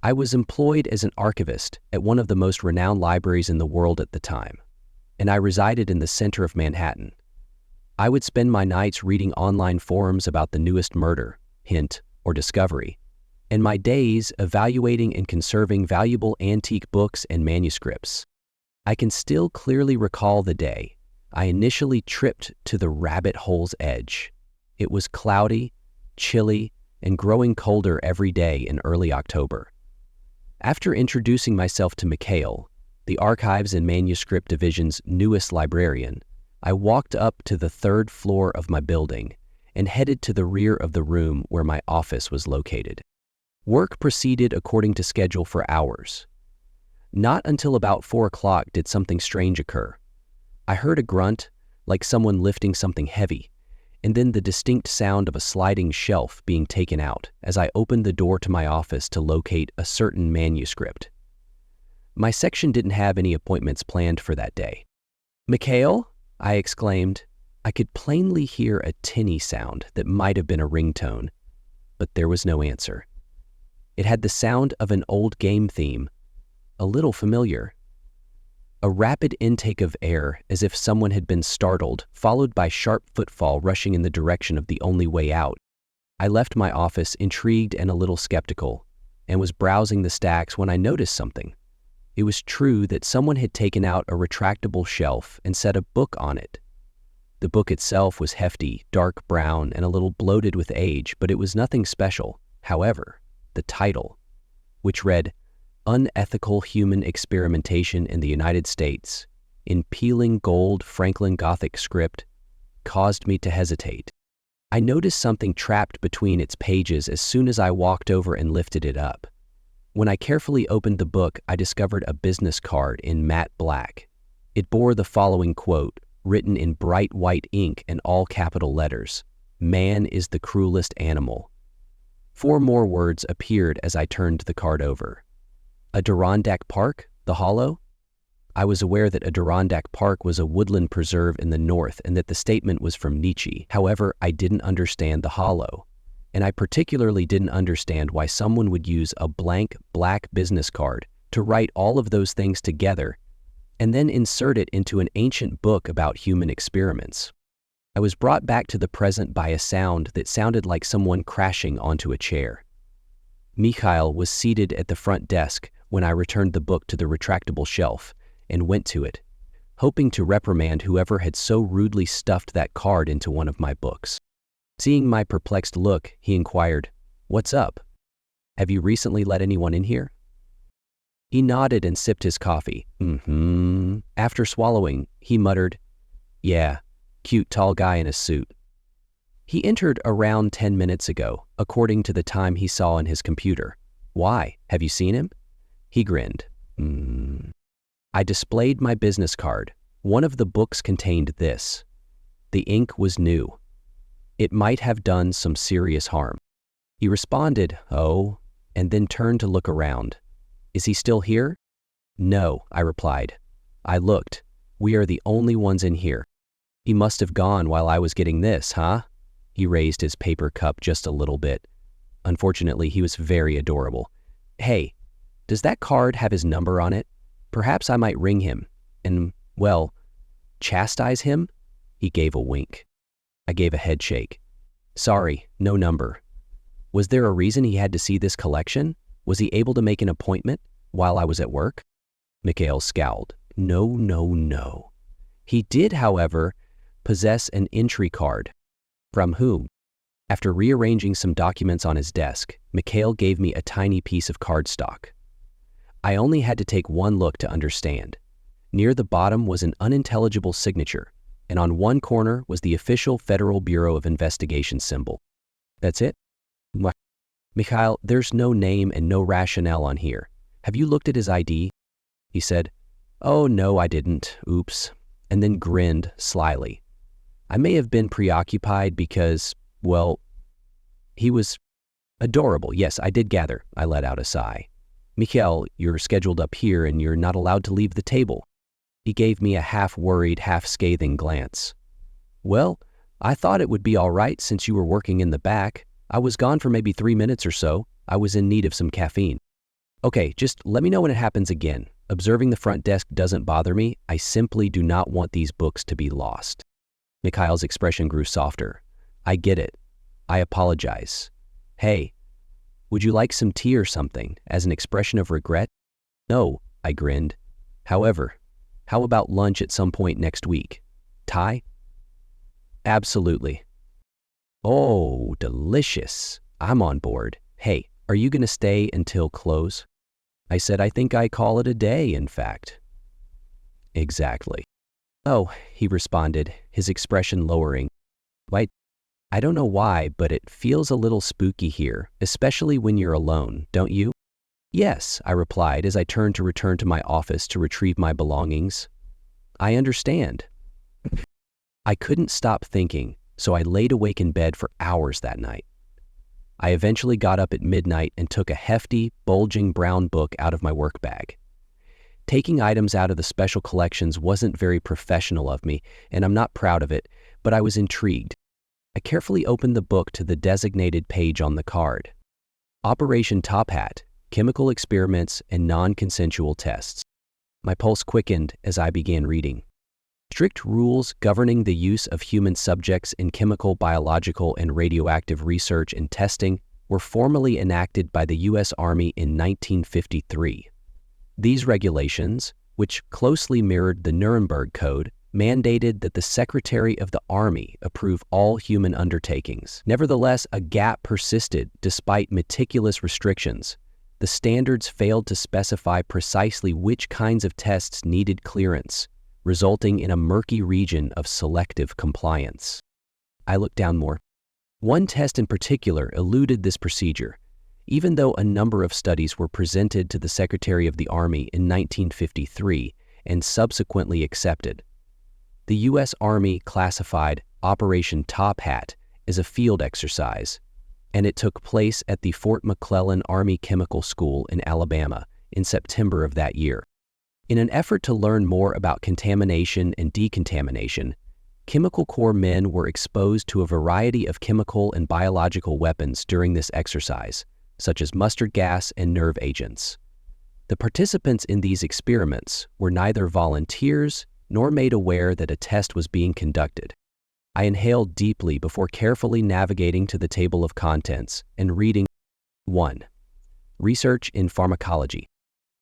I was employed as an archivist at one of the most renowned libraries in the world at the time, and I resided in the center of Manhattan. I would spend my nights reading online forums about the newest murder, hint, or discovery, and my days evaluating and conserving valuable antique books and manuscripts. I can still clearly recall the day I initially tripped to the rabbit hole's edge. It was cloudy, chilly, and growing colder every day in early October. After introducing myself to Mikhail, the Archives and Manuscript Division's newest librarian, I walked up to the third floor of my building and headed to the rear of the room where my office was located. Work proceeded according to schedule for hours. Not until about 4 o'clock did something strange occur. I heard a grunt, like someone lifting something heavy, and then the distinct sound of a sliding shelf being taken out as I opened the door to my office to locate a certain manuscript. My section didn't have any appointments planned for that day. "Mikhail?" I exclaimed. I could plainly hear a tinny sound that might have been a ringtone, but there was no answer. It had the sound of an old game theme, a little familiar. A rapid intake of air, as if someone had been startled, followed by sharp footfall rushing in the direction of the only way out. I left my office intrigued and a little skeptical, and was browsing the stacks when I noticed something. It was true that someone had taken out a retractable shelf and set a book on it. The book itself was hefty, dark brown, and a little bloated with age, but it was nothing special. However, the title, which read, "Unethical Human Experimentation in the United States," in peeling gold Franklin Gothic script, caused me to hesitate. I noticed something trapped between its pages as soon as I walked over and lifted it up. When I carefully opened the book, I discovered a business card in matte black. It bore the following quote, written in bright white ink and all capital letters: "Man is the cruelest animal." 4 more words appeared as I turned the card over. Adirondack Park, the Hollow? I was aware that Adirondack Park was a woodland preserve in the north and that the statement was from Nietzsche. However, I didn't understand the Hollow, and I particularly didn't understand why someone would use a blank black business card to write all of those things together and then insert it into an ancient book about human experiments. I was brought back to the present by a sound that sounded like someone crashing onto a chair. Mikhail was seated at the front desk when I returned the book to the retractable shelf and went to it, hoping to reprimand whoever had so rudely stuffed that card into one of my books. Seeing my perplexed look, he inquired, "What's up? Have you recently let anyone in here?" He nodded and sipped his coffee. After swallowing, he muttered, "Yeah, cute tall guy in a suit. He entered around 10 minutes ago, according to the time he saw on his computer. Why? Have you seen him?" He grinned. I displayed my business card. One of the books contained this. The ink was new. It might have done some serious harm. He responded, "Oh," and then turned to look around. "Is he still here?" "No," I replied. "I looked. We are the only ones in here. He must have gone while I was getting this, huh?" He raised his paper cup just a little bit. Unfortunately, he was very adorable. "Hey, does that card have his number on it? Perhaps I might ring him and, well, chastise him?" He gave a wink. I gave a head shake. "Sorry, no number." Was there a reason he had to see this collection? Was he able to make an appointment while I was at work? Mikhail scowled. No. He did, however, possess an entry card. From whom? After rearranging some documents on his desk, Mikhail gave me a tiny piece of cardstock. I only had to take one look to understand. Near the bottom was an unintelligible signature, and on one corner was the official Federal Bureau of Investigation symbol. That's it? Mikhail, there's no name and no rationale on here. Have you looked at his ID? He said, "Oh, no, I didn't. Oops," and then grinned slyly. I may have been preoccupied because, well, he was adorable. Yes, I did gather. I let out a sigh. "Mikhail, you're scheduled up here and you're not allowed to leave the table." He gave me a half-worried, half-scathing glance. "Well, I thought it would be all right since you were working in the back. I was gone for maybe 3 minutes or so. I was in need of some caffeine." Okay, just let me know when it happens again. Observing the front desk doesn't bother me. I simply do not want these books to be lost. Mikhail's expression grew softer. I get it. I apologize. Hey, would you like some tea or something, as an expression of regret? No, I grinned. However, how about lunch at some point next week? Thai? Absolutely. Oh, delicious. I'm on board. Hey, are you going to stay until close? I said I think I call it a day, in fact. Exactly. Oh, he responded, his expression lowering. Wait, I don't know why, but it feels a little spooky here, especially when you're alone, don't you? Yes, I replied as I turned to return to my office to retrieve my belongings. I understand. I couldn't stop thinking, so I laid awake in bed for hours that night. I eventually got up at midnight and took a hefty, bulging brown book out of my work bag. Taking items out of the special collections wasn't very professional of me, and I'm not proud of it, but I was intrigued. I carefully opened the book to the designated page on the card. Operation Top Hat, Chemical Experiments and Non-Consensual Tests. My pulse quickened as I began reading. Strict rules governing the use of human subjects in chemical, biological, and radioactive research and testing were formally enacted by the U.S. Army in 1953. These regulations, which closely mirrored the Nuremberg Code, mandated that the Secretary of the Army approve all human undertakings. Nevertheless, a gap persisted despite meticulous restrictions. The standards failed to specify precisely which kinds of tests needed clearance, resulting in a murky region of selective compliance. I looked down more. One test in particular eluded this procedure, even though a number of studies were presented to the Secretary of the Army in 1953 and subsequently accepted. The U.S. Army classified Operation Top Hat as a field exercise, and it took place at the Fort McClellan Army Chemical School in Alabama in September of that year. In an effort to learn more about contamination and decontamination, Chemical Corps men were exposed to a variety of chemical and biological weapons during this exercise, such as mustard gas and nerve agents. The participants in these experiments were neither volunteers nor made aware that a test was being conducted. I inhaled deeply before carefully navigating to the table of contents and reading 1. Research in pharmacology.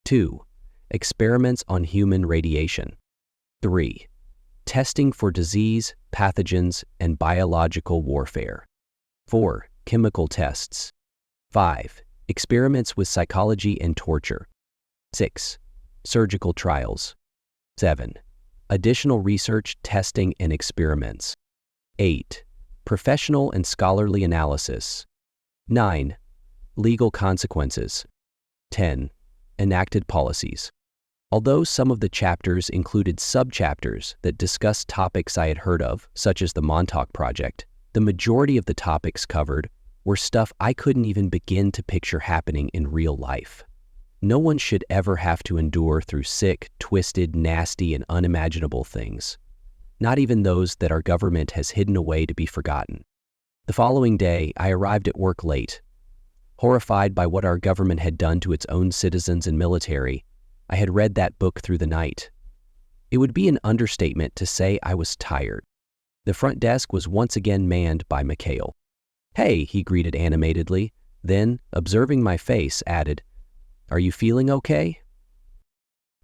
2. Experiments on human radiation. 3. Testing for disease, pathogens, and biological warfare. 4. Chemical tests. 5. Experiments with psychology and torture. 6. Surgical trials. 7. Additional research, testing, and experiments. 8. Professional and scholarly analysis. 9. Legal consequences. 10. Enacted policies. Although some of the chapters included subchapters that discussed topics I had heard of, such as the Montauk Project, the majority of the topics covered were stuff I couldn't even begin to picture happening in real life. No one should ever have to endure through sick, twisted, nasty, and unimaginable things, not even those that our government has hidden away to be forgotten. The following day, I arrived at work late. Horrified by what our government had done to its own citizens and military, I had read that book through the night. It would be an understatement to say I was tired. The front desk was once again manned by Mikhail. "Hey," he greeted animatedly, then, observing my face, added, "Are you feeling okay?"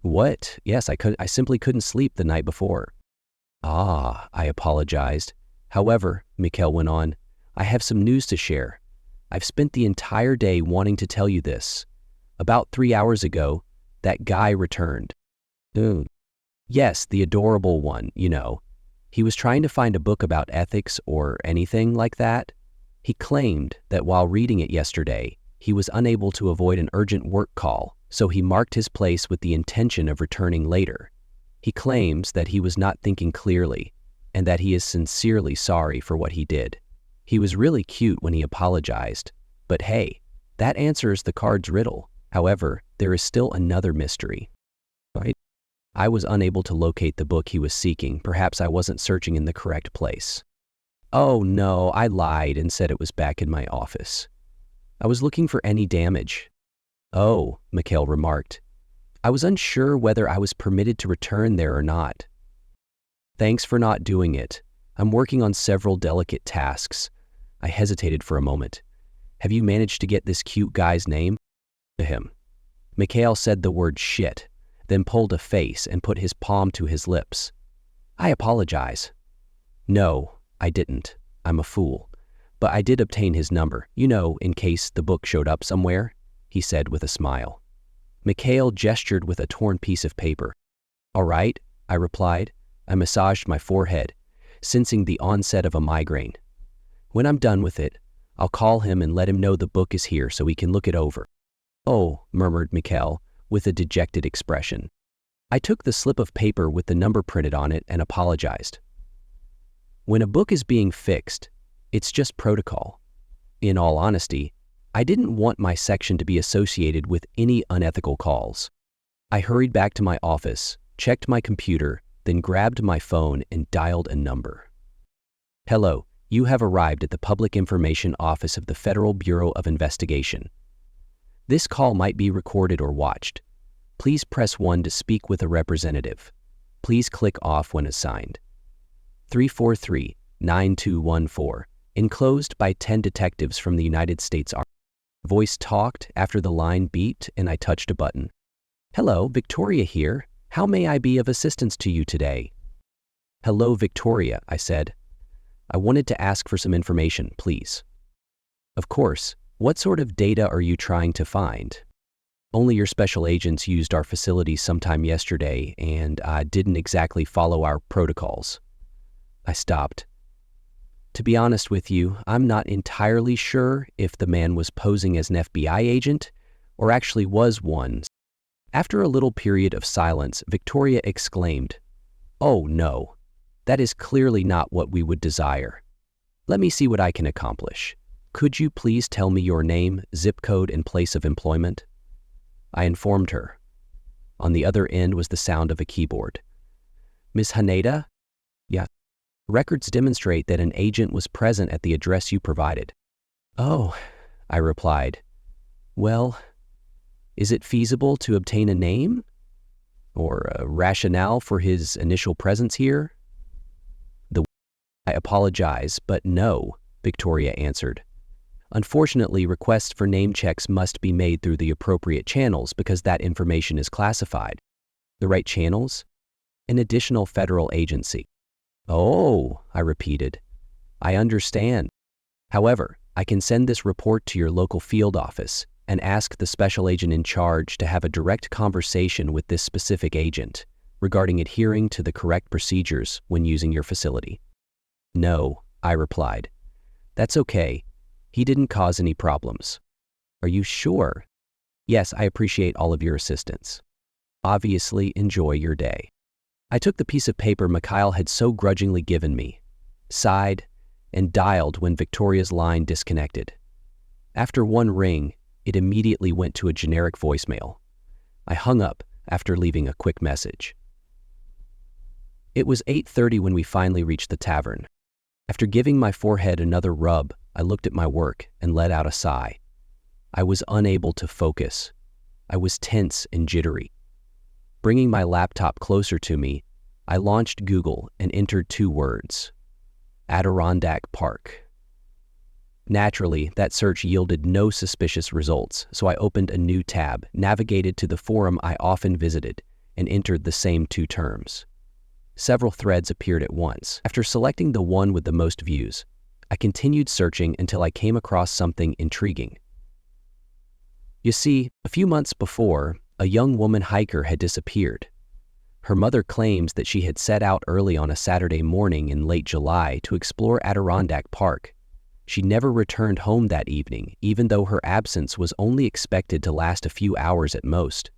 "What? Yes, I simply couldn't sleep the night before." "Ah," I apologized. "However," Mikhail went on, "I have some news to share. I've spent the entire day wanting to tell you this. About 3 hours ago, that guy returned." "Yes, the adorable one, you know. He was trying to find a book about ethics or anything like that. He claimed that while reading it yesterday, he was unable to avoid an urgent work call, so he marked his place with the intention of returning later. He claims that he was not thinking clearly and that he is sincerely sorry for what he did. He was really cute when he apologized, but hey, that answers the card's riddle. However, there is still another mystery." Right? I was unable to locate the book he was seeking. Perhaps I wasn't searching in the correct place. "Oh no, I lied and said it was back in my office. I was looking for any damage." Oh, Mikhail remarked. I was unsure whether I was permitted to return there or not. Thanks for not doing it. I'm working on several delicate tasks. I hesitated for a moment. Have you managed to get this cute guy's name? To him. Mikhail said the word shit, then pulled a face and put his palm to his lips. I apologize. No, I didn't. I'm a fool. But I did obtain his number, in case the book showed up somewhere, he said with a smile. Mikhail gestured with a torn piece of paper. All right, I replied. I massaged my forehead, sensing the onset of a migraine. When I'm done with it, I'll call him and let him know the book is here so he can look it over. Oh, murmured Mikhail, with a dejected expression. I took the slip of paper with the number printed on it and apologized. When a book is being fixed, it's just protocol. In all honesty, I didn't want my section to be associated with any unethical calls. I hurried back to my office, checked my computer, then grabbed my phone and dialed a number. Hello, you have arrived at the Public Information Office of the Federal Bureau of Investigation. This call might be recorded or watched. Please press 1 to speak with a representative. Please click off when assigned. 343-9214, enclosed by 10 detectives from the United States Army. Voice talked after the line beeped and I touched a button. Hello, Victoria here. How may I be of assistance to you today? Hello, Victoria, I said. I wanted to ask for some information, please. Of course. What sort of data are you trying to find? Only your special agents used our facilities sometime yesterday and didn't exactly follow our protocols. I stopped. To be honest with you, I'm not entirely sure if the man was posing as an FBI agent or actually was one. After a little period of silence, Victoria exclaimed, "Oh no, that is clearly not what we would desire. Let me see what I can accomplish. Could you please tell me your name, zip code, and place of employment?" I informed her. On the other end was the sound of a keyboard. Miss Haneda? Yeah. Records demonstrate that an agent was present at the address you provided. Oh, I replied. Well, is it feasible to obtain a name? Or a rationale for his initial presence here? I apologize, but no, Victoria answered. Unfortunately, requests for name checks must be made through the appropriate channels because that information is classified. The right channels? An additional federal agency. Oh, I repeated. I understand. However, I can send this report to your local field office and ask the special agent in charge to have a direct conversation with this specific agent regarding adhering to the correct procedures when using your facility. No, I replied. That's okay. He didn't cause any problems. Are you sure? Yes, I appreciate all of your assistance. Obviously, enjoy your day. I took the piece of paper Mikhail had so grudgingly given me, sighed, and dialed when Victoria's line disconnected. After one ring, it immediately went to a generic voicemail. I hung up after leaving a quick message. It was 8:30 when we finally reached the tavern. After giving my forehead another rub, I looked at my work and let out a sigh. I was unable to focus. I was tense and jittery. Bringing my laptop closer to me, I launched Google and entered 2 words: Adirondack Park. Naturally, that search yielded no suspicious results, so I opened a new tab, navigated to the forum I often visited, and entered the same 2 terms. Several threads appeared at once. After selecting the one with the most views, I continued searching until I came across something intriguing. You see, a few months before, a young woman hiker had disappeared. Her mother claims that she had set out early on a Saturday morning in late July to explore Adirondack Park. She never returned home that evening, even though her absence was only expected to last a few hours at most.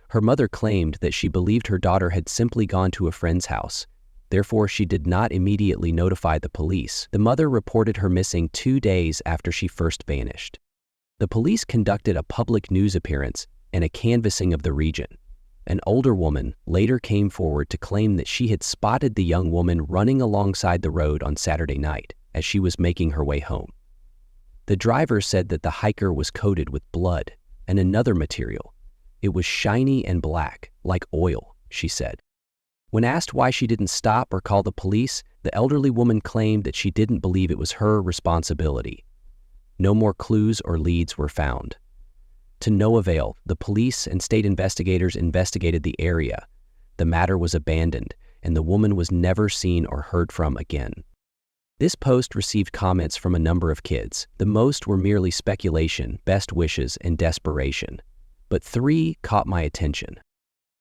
Her mother claimed that she believed her daughter had simply gone to a friend's house. Therefore, she did not immediately notify the police. The mother reported her missing 2 days after she first vanished. The police conducted a public news appearance and a canvassing of the region. An older woman later came forward to claim that she had spotted the young woman running alongside the road on Saturday night as she was making her way home. The driver said that the hiker was coated with blood, and another material. It was shiny and black, like oil, she said. When asked why she didn't stop or call the police, the elderly woman claimed that she didn't believe it was her responsibility. No more clues or leads were found. To no avail, the police and state investigators investigated the area. The matter was abandoned, and the woman was never seen or heard from again. This post received comments from a number of kids. The most were merely speculation, best wishes, and desperation. But 3 caught my attention.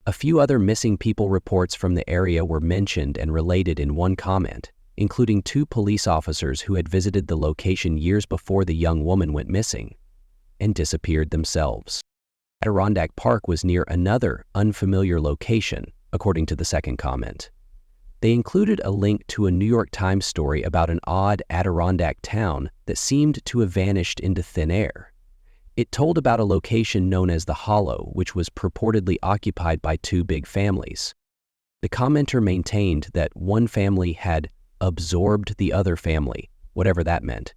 A few other missing people reports from the area were mentioned and related in one comment, including 2 police officers who had visited the location years before the young woman went missing and disappeared themselves. Adirondack Park was near another unfamiliar location, according to the second comment. They included a link to a New York Times story about an odd Adirondack town that seemed to have vanished into thin air. It told about a location known as the Hollow, which was purportedly occupied by 2 big families. The commenter maintained that one family had absorbed the other family, whatever that meant,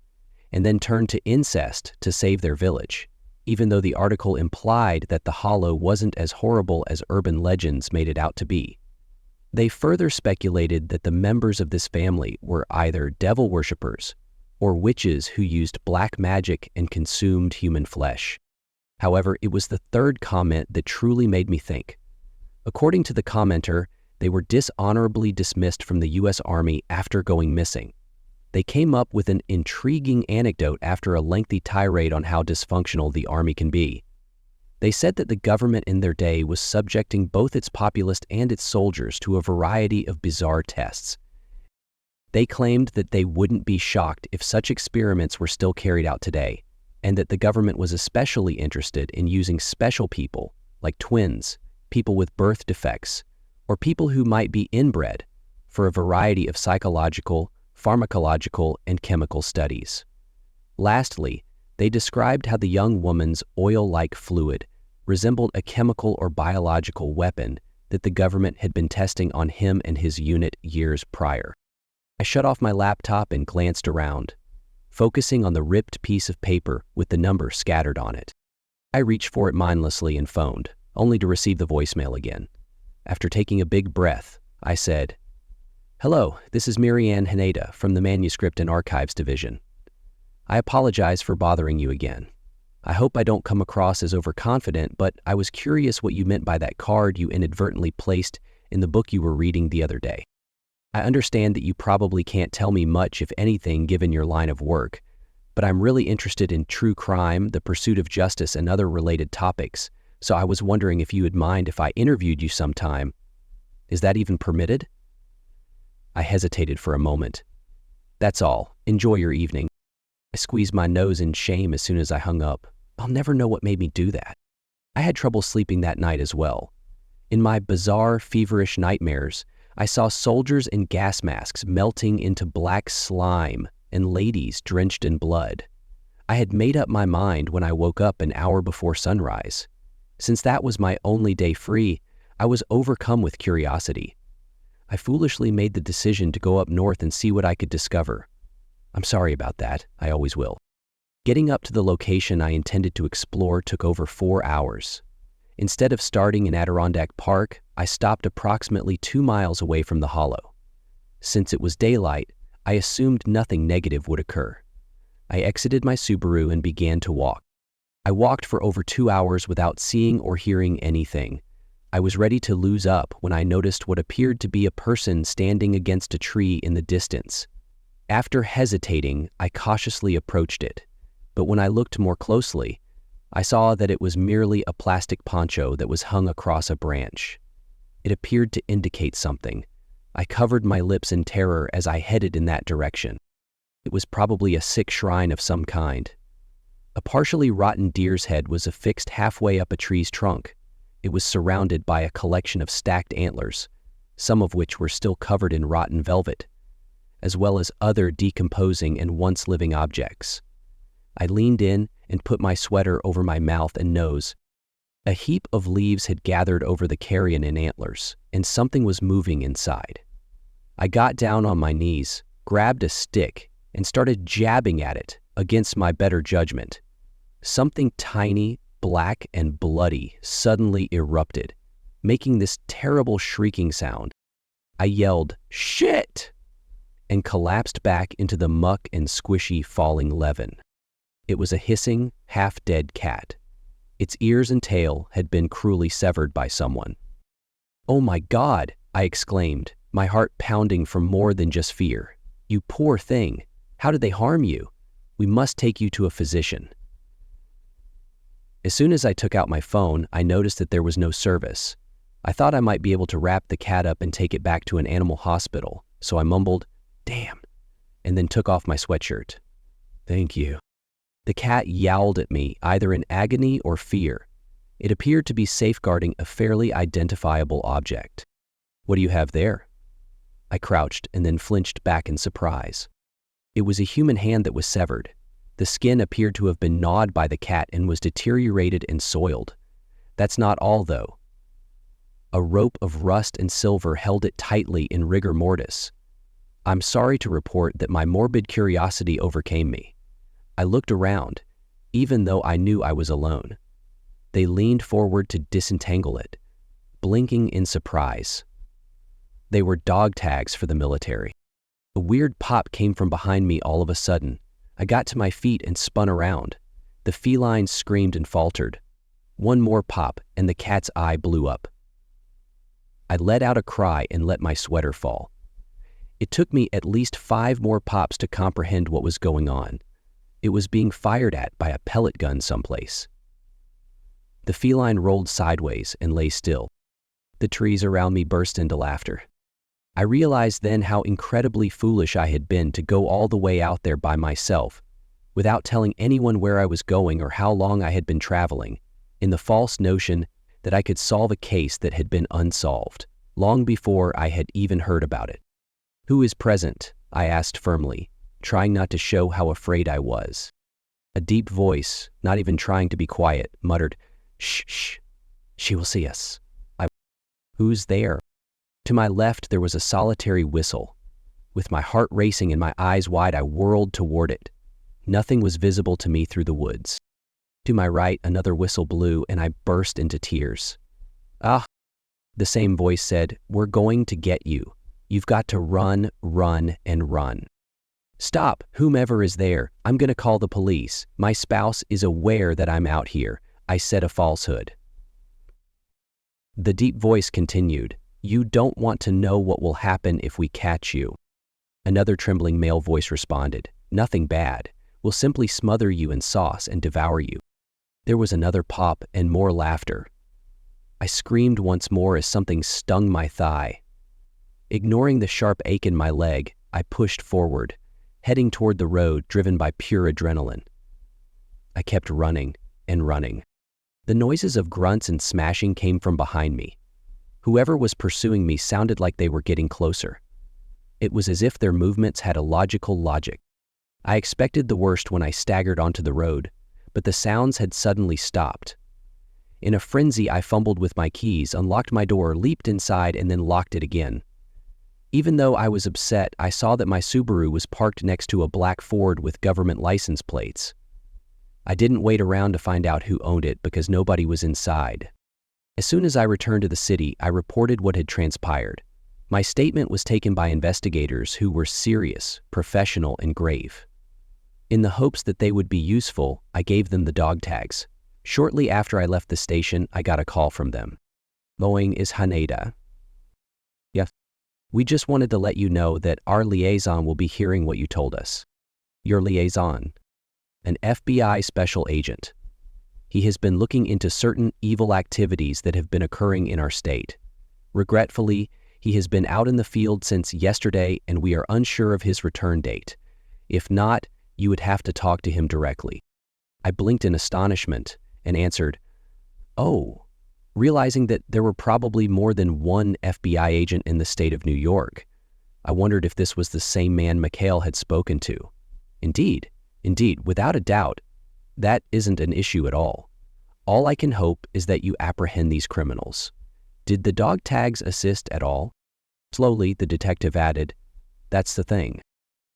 and then turned to incest to save their village, even though the article implied that the Hollow wasn't as horrible as urban legends made it out to be. They further speculated that the members of this family were either devil worshippers or witches who used black magic and consumed human flesh. However, it was the third comment that truly made me think. According to the commenter, they were dishonorably dismissed from the U.S. Army after going missing. They came up with an intriguing anecdote after a lengthy tirade on how dysfunctional the Army can be. They said that the government in their day was subjecting both its populace and its soldiers to a variety of bizarre tests. They claimed that they wouldn't be shocked if such experiments were still carried out today, and that the government was especially interested in using special people, like twins, people with birth defects, or people who might be inbred, for a variety of psychological, pharmacological, and chemical studies. Lastly, they described how the young woman's oil-like fluid resembled a chemical or biological weapon that the government had been testing on him and his unit years prior. I shut off my laptop and glanced around, focusing on the ripped piece of paper with the number scattered on it. I reached for it mindlessly and phoned, only to receive the voicemail again. After taking a big breath, I said, "Hello, this is Marianne Haneda from the Manuscript and Archives Division. I apologize for bothering you again. I hope I don't come across as overconfident, but I was curious what you meant by that card you inadvertently placed in the book you were reading the other day. I understand that you probably can't tell me much, if anything, given your line of work, but I'm really interested in true crime, the pursuit of justice, and other related topics, so I was wondering if you would mind if I interviewed you sometime. Is that even permitted?" I hesitated for a moment. "That's all. Enjoy your evening." I squeezed my nose in shame as soon as I hung up. I'll never know what made me do that. I had trouble sleeping that night as well. In my bizarre, feverish nightmares, I saw soldiers in gas masks melting into black slime and ladies drenched in blood. I had made up my mind when I woke up an hour before sunrise. Since that was my only day free, I was overcome with curiosity. I foolishly made the decision to go up north and see what I could discover. I'm sorry about that. I always will. Getting up to the location I intended to explore took over 4 hours. Instead of starting in Adirondack Park, I stopped approximately 2 miles away from the Hollow. Since it was daylight, I assumed nothing negative would occur. I exited my Subaru and began to walk. I walked for over 2 hours without seeing or hearing anything. I was ready to lose up when I noticed what appeared to be a person standing against a tree in the distance. After hesitating, I cautiously approached it, but when I looked more closely, I saw that it was merely a plastic poncho that was hung across a branch. It appeared to indicate something. I covered my lips in terror as I headed in that direction. It was probably a sick shrine of some kind. A partially rotten deer's head was affixed halfway up a tree's trunk. It was surrounded by a collection of stacked antlers, some of which were still covered in rotten velvet, as well as other decomposing and once living objects. I leaned in and put my sweater over my mouth and nose. A heap of leaves had gathered over the carrion and antlers, and something was moving inside. I got down on my knees, grabbed a stick, and started jabbing at it against my better judgment. Something tiny, black and bloody, suddenly erupted, making this terrible shrieking sound. I yelled, "Shit!" and collapsed back into the muck and squishy falling leaven. It was a hissing, half-dead cat. Its ears and tail had been cruelly severed by someone. "Oh my God!" I exclaimed, my heart pounding from more than just fear. "You poor thing! How did they harm you? We must take you to a physician." As soon as I took out my phone, I noticed that there was no service. I thought I might be able to wrap the cat up and take it back to an animal hospital, so I mumbled, "Damn," and then took off my sweatshirt. "Thank you." The cat yowled at me, either in agony or fear. It appeared to be safeguarding a fairly identifiable object. "What do you have there?" I crouched and then flinched back in surprise. It was a human hand that was severed. The skin appeared to have been gnawed by the cat and was deteriorated and soiled. That's not all, though. A rope of rust and silver held it tightly in rigor mortis. I'm sorry to report that my morbid curiosity overcame me. I looked around, even though I knew I was alone. They leaned forward to disentangle it, blinking in surprise. They were dog tags for the military. A weird pop came from behind me all of a sudden. I got to my feet and spun around. The feline screamed and faltered. One more pop, and the cat's eye blew up. I let out a cry and let my sweater fall. It took me at least 5 more pops to comprehend what was going on. It was being fired at by a pellet gun someplace. The feline rolled sideways and lay still. The trees around me burst into laughter. I realized then how incredibly foolish I had been to go all the way out there by myself, without telling anyone where I was going or how long I had been traveling, in the false notion that I could solve a case that had been unsolved, long before I had even heard about it. "Who is present?" I asked firmly, trying not to show how afraid I was. A deep voice, not even trying to be quiet, muttered, "Shh, shh, she will see us." "Who's there?" To my left there was a solitary whistle. With my heart racing and my eyes wide, I whirled toward it. Nothing was visible to me through the woods. To my right, another whistle blew, and I burst into tears. "Ah," the same voice said, "we're going to get you. You've got to run, run, and run." "Stop, whomever is there. I'm going to call the police. My spouse is aware that I'm out here." I said a falsehood. The deep voice continued, "You don't want to know what will happen if we catch you." Another trembling male voice responded, "Nothing bad. We'll simply smother you in sauce and devour you." There was another pop and more laughter. I screamed once more as something stung my thigh. Ignoring the sharp ache in my leg, I pushed forward, heading toward the road driven by pure adrenaline. I kept running and running. The noises of grunts and smashing came from behind me. Whoever was pursuing me sounded like they were getting closer. It was as if their movements had a logical logic. I expected the worst when I staggered onto the road, but the sounds had suddenly stopped. In a frenzy, I fumbled with my keys, unlocked my door, leaped inside, and then locked it again. Even though I was upset, I saw that my Subaru was parked next to a black Ford with government license plates. I didn't wait around to find out who owned it because nobody was inside. As soon as I returned to the city, I reported what had transpired. My statement was taken by investigators who were serious, professional, and grave. In the hopes that they would be useful, I gave them the dog tags. Shortly after I left the station, I got a call from them. "Moing is Haneda." "Yes. We just wanted to let you know that our liaison will be hearing what you told us." "Your liaison?" "An FBI special agent. He has been looking into certain evil activities that have been occurring in our state. Regretfully, he has been out in the field since yesterday and we are unsure of his return date. If not, you would have to talk to him directly." I blinked in astonishment and answered, "Oh," realizing that there were probably more than one FBI agent in the state of New York. I wondered if this was the same man Mikhail had spoken to. Indeed, without a doubt, that isn't an issue at all. All I can hope is that you apprehend these criminals. Did the dog tags assist at all?" Slowly, the detective added, "That's the thing."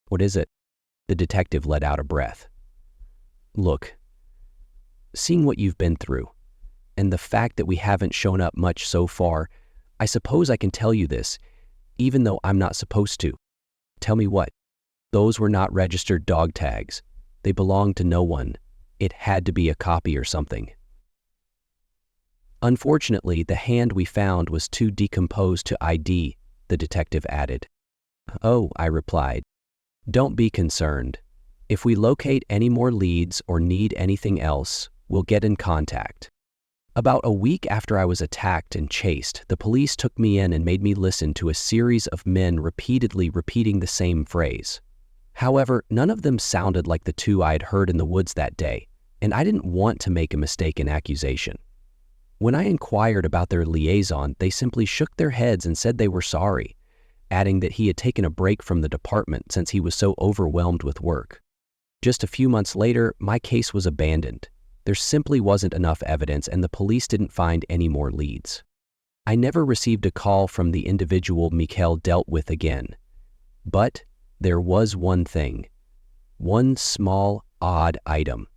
"What is it?" The detective let out a breath. "Look, seeing what you've been through, and the fact that we haven't shown up much so far, I suppose I can tell you this, even though I'm not supposed to. Tell me what? Those were not registered dog tags. They belonged to no one. It had to be a copy or something. Unfortunately, the hand we found was too decomposed to ID, the detective added. Oh, I replied. Don't be concerned. If we locate any more leads or need anything else, we'll get in contact. About a week after I was attacked and chased, the police took me in and made me listen to a series of men repeatedly repeating the same phrase. However, none of them sounded like the two I had heard in the woods that day, and I didn't want to make a mistaken accusation. When I inquired about their liaison, they simply shook their heads and said they were sorry, adding that he had taken a break from the department since he was so overwhelmed with work. Just a few months later, my case was abandoned. There simply wasn't enough evidence, and the police didn't find any more leads. I never received a call from the individual Mikhail dealt with again. But there was one thing. One small, odd item.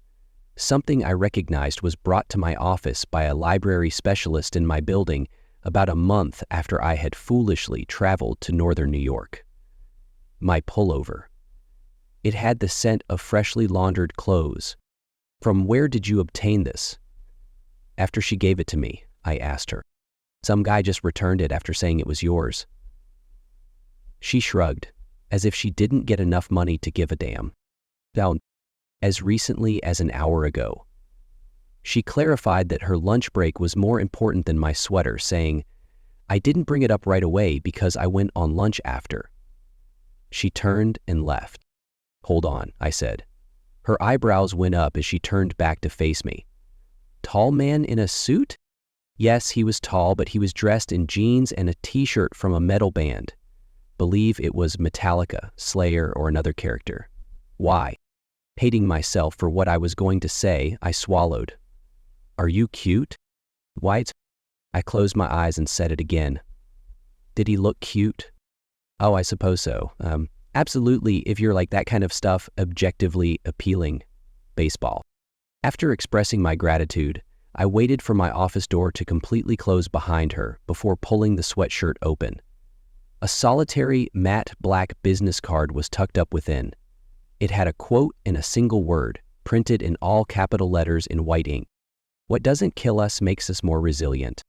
Something I recognized was brought to my office by a library specialist in my building about a month after I had foolishly traveled to northern New York. My pullover. It had the scent of freshly laundered clothes. From where did you obtain this? After she gave it to me, I asked her. Some guy just returned it after saying it was yours. She shrugged, as if she didn't get enough money to give a damn. Down as recently as an hour ago. She clarified that her lunch break was more important than my sweater, saying, I didn't bring it up right away because I went on lunch after. She turned and left. Hold on, I said. Her eyebrows went up as she turned back to face me. Tall man in a suit? Yes, he was tall, but he was dressed in jeans and a t-shirt from a metal band. Believe it was Metallica, Slayer, or another character. Why? Hating myself for what I was going to say, I swallowed. Are you cute? White? I closed my eyes and said it again. Did he look cute? Oh, I suppose so. Absolutely, if you're like that kind of stuff, objectively appealing. Baseball. After expressing my gratitude, I waited for my office door to completely close behind her before pulling the sweatshirt open. A solitary, matte black business card was tucked up within. It had a quote in a single word, printed in all capital letters in white ink. What doesn't kill us makes us more resilient.